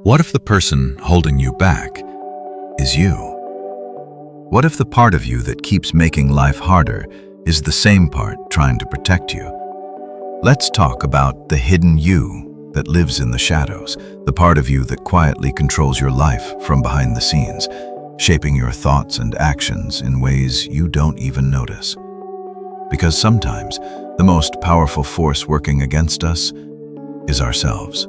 What if the person holding you back is you? What if the part of you that keeps making life harder is the same part trying to protect you? Let's talk about the hidden you that lives in the shadows, the part of you that quietly controls your life from behind the scenes, shaping your thoughts and actions in ways you don't even notice. Because sometimes the most powerful force working against us is ourselves.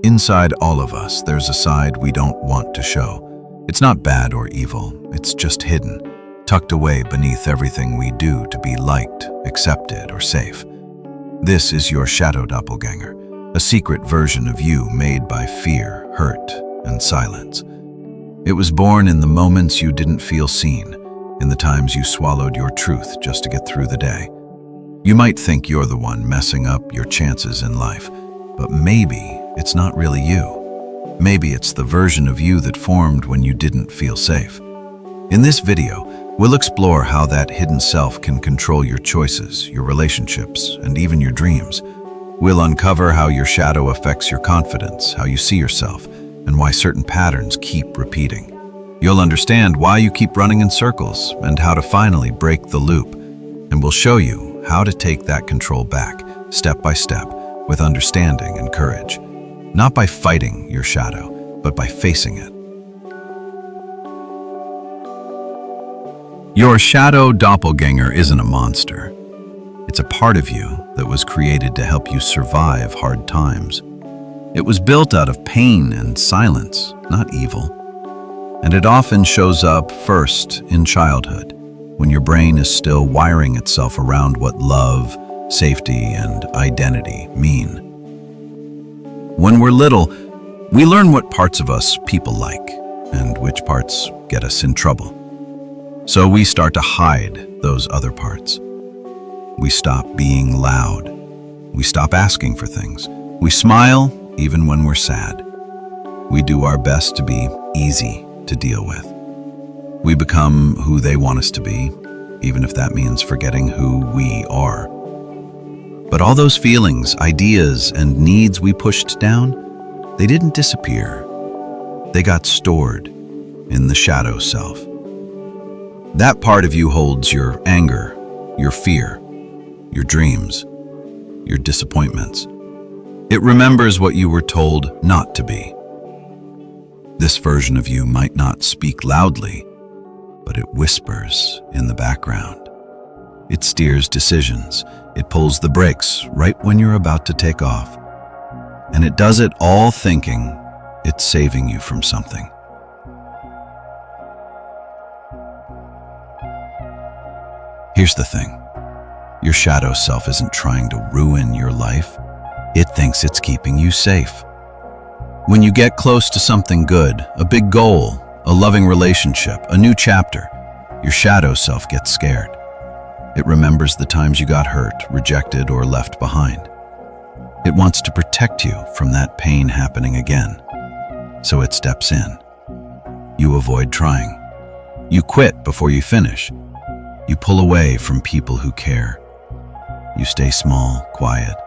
Inside all of us, there's a side we don't want to show. It's not bad or evil, it's just hidden, tucked away beneath everything we do to be liked, accepted, or safe. This is your Shadow-Doppelgänger, a secret version of you made by fear, hurt, and silence. It was born in the moments you didn't feel seen, in the times you swallowed your truth just to get through the day. You might think you're the one messing up your chances in life, but maybe it's not really you. Maybe it's the version of you that formed when you didn't feel safe. In this video, we'll explore how that hidden self can control your choices, your relationships, and even your dreams. We'll uncover how your shadow affects your confidence, how you see yourself, and why certain patterns keep repeating. You'll understand why you keep running in circles and how to finally break the loop. And we'll show you how to take that control back, step by step, with understanding and courage. Not by fighting your shadow, but by facing it. Your shadow-doppelganger isn't a monster. It's a part of you that was created to help you survive hard times. It was built out of pain and silence, not evil. And it often shows up first in childhood, when your brain is still wiring itself around what love, safety, and identity mean. When we're little, we learn what parts of us people like and which parts get us in trouble. So we start to hide those other parts. We stop being loud. We stop asking for things. We smile even when we're sad. We do our best to be easy to deal with. We become who they want us to be, even if that means forgetting who we are. But all those feelings, ideas, and needs we pushed down, they didn't disappear. They got stored in the shadow self. That part of you holds your anger, your fear, your dreams, your disappointments. It remembers what you were told not to be. This version of you might not speak loudly, but it whispers in the background. It steers decisions. It pulls the brakes right when you're about to take off. And it does it all thinking it's saving you from something. Here's the thing. Your shadow self isn't trying to ruin your life. It thinks it's keeping you safe. When you get close to something good, a big goal, a loving relationship, a new chapter, your shadow self gets scared. It remembers the times you got hurt, rejected, or left behind. It wants to protect you from that pain happening again. So it steps in. You avoid trying. You quit before you finish. You pull away from people who care. You stay small, quiet,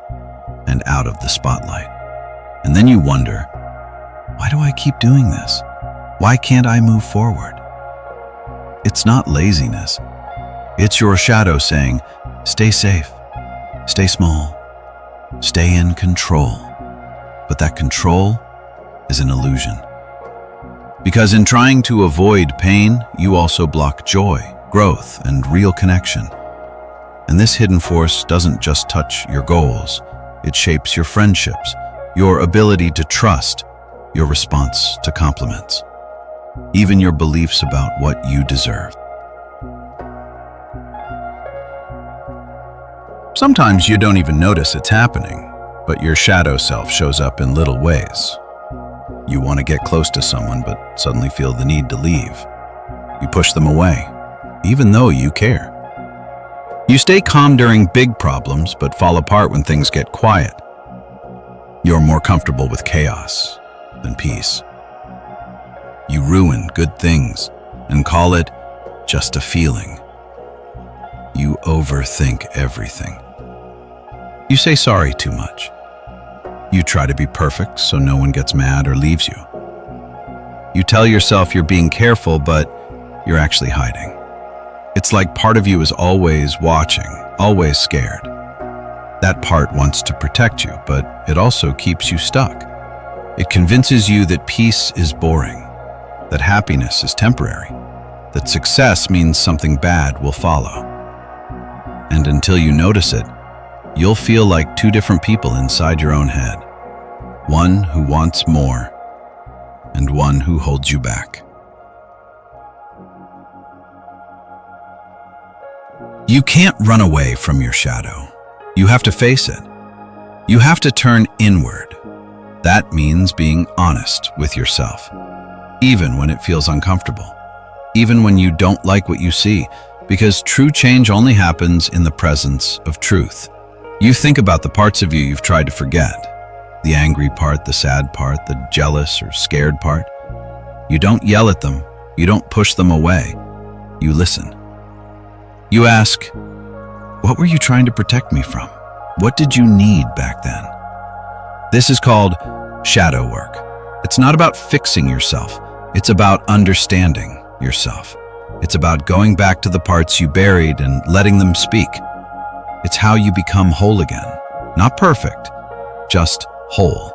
and out of the spotlight. And then you wonder, why do I keep doing this? Why can't I move forward? It's not laziness. It's your shadow saying, stay safe, stay small, stay in control. But that control is an illusion. Because in trying to avoid pain, you also block joy, growth, and real connection. And this hidden force doesn't just touch your goals. It shapes your friendships, your ability to trust, your response to compliments, even your beliefs about what you deserve. Sometimes you don't even notice it's happening, but your shadow self shows up in little ways. You want to get close to someone, but suddenly feel the need to leave. You push them away, even though you care. You stay calm during big problems, but fall apart when things get quiet. You're more comfortable with chaos than peace. You ruin good things and call it just a feeling. You overthink everything. You say sorry too much. You try to be perfect so no one gets mad or leaves you. You tell yourself you're being careful, but you're actually hiding. It's like part of you is always watching, always scared. That part wants to protect you, but it also keeps you stuck. It convinces you that peace is boring, that happiness is temporary, that success means something bad will follow. And until you notice it, you'll feel like two different people inside your own head. One who wants more, and one who holds you back. You can't run away from your shadow. You have to face it. You have to turn inward. That means being honest with yourself, even when it feels uncomfortable, even when you don't like what you see, because true change only happens in the presence of truth. You think about the parts of you you've tried to forget, the angry part, the sad part, the jealous or scared part. You don't yell at them. You don't push them away. You listen. You ask, what were you trying to protect me from? What did you need back then? This is called shadow work. It's not about fixing yourself. It's about understanding yourself. It's about going back to the parts you buried and letting them speak. It's how you become whole again. Not perfect, just whole.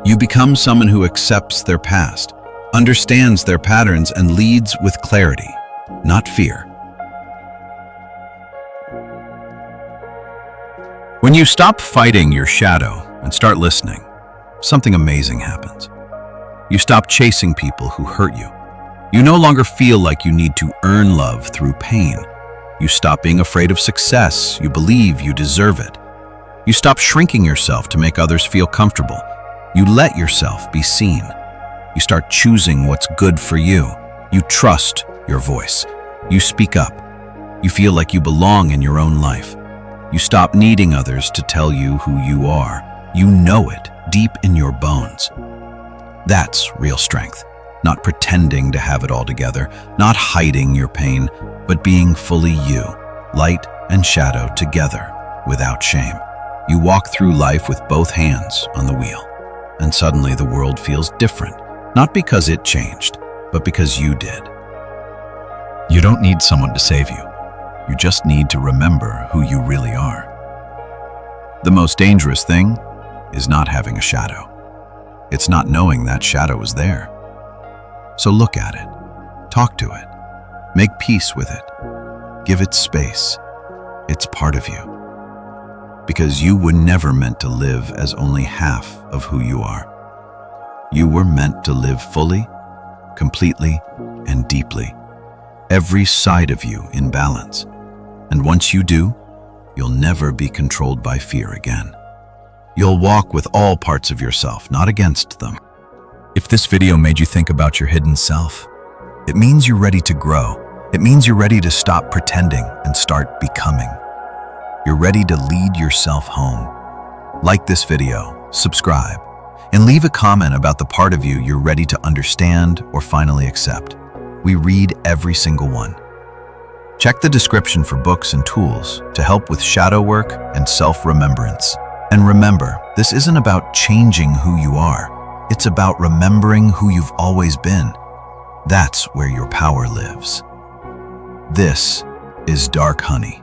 You become someone who accepts their past, understands their patterns, and leads with clarity, not fear. When you stop fighting your shadow and start listening, something amazing happens. You stop chasing people who hurt you. You no longer feel like you need to earn love through pain. You stop being afraid of success. You believe you deserve it. You stop shrinking yourself to make others feel comfortable. You let yourself be seen. You start choosing what's good for you. You trust your voice. You speak up. You feel like you belong in your own life. You stop needing others to tell you who you are. You know it deep in your bones. That's real strength. Not pretending to have it all together, not hiding your pain, but being fully you, light and shadow together, without shame. You walk through life with both hands on the wheel, and suddenly the world feels different, not because it changed, but because you did. You don't need someone to save you. You just need to remember who you really are. The most dangerous thing is not having a shadow. It's not knowing that shadow is there. So look at it, talk to it, make peace with it, give it space. It's part of you. Because you were never meant to live as only half of who you are. You were meant to live fully, completely, and deeply. Every side of you in balance. And once you do, you'll never be controlled by fear again. You'll walk with all parts of yourself, not against them. If this video made you think about your hidden self, it means you're ready to grow. It means you're ready to stop pretending and start becoming. You're ready to lead yourself home. Like this video, subscribe, and leave a comment about the part of you you're ready to understand or finally accept. We read every single one. Check the description for books and tools to help with shadow work and self-remembrance. And remember, this isn't about changing who you are. It's about remembering who you've always been. That's where your power lives. This is Dark Honey.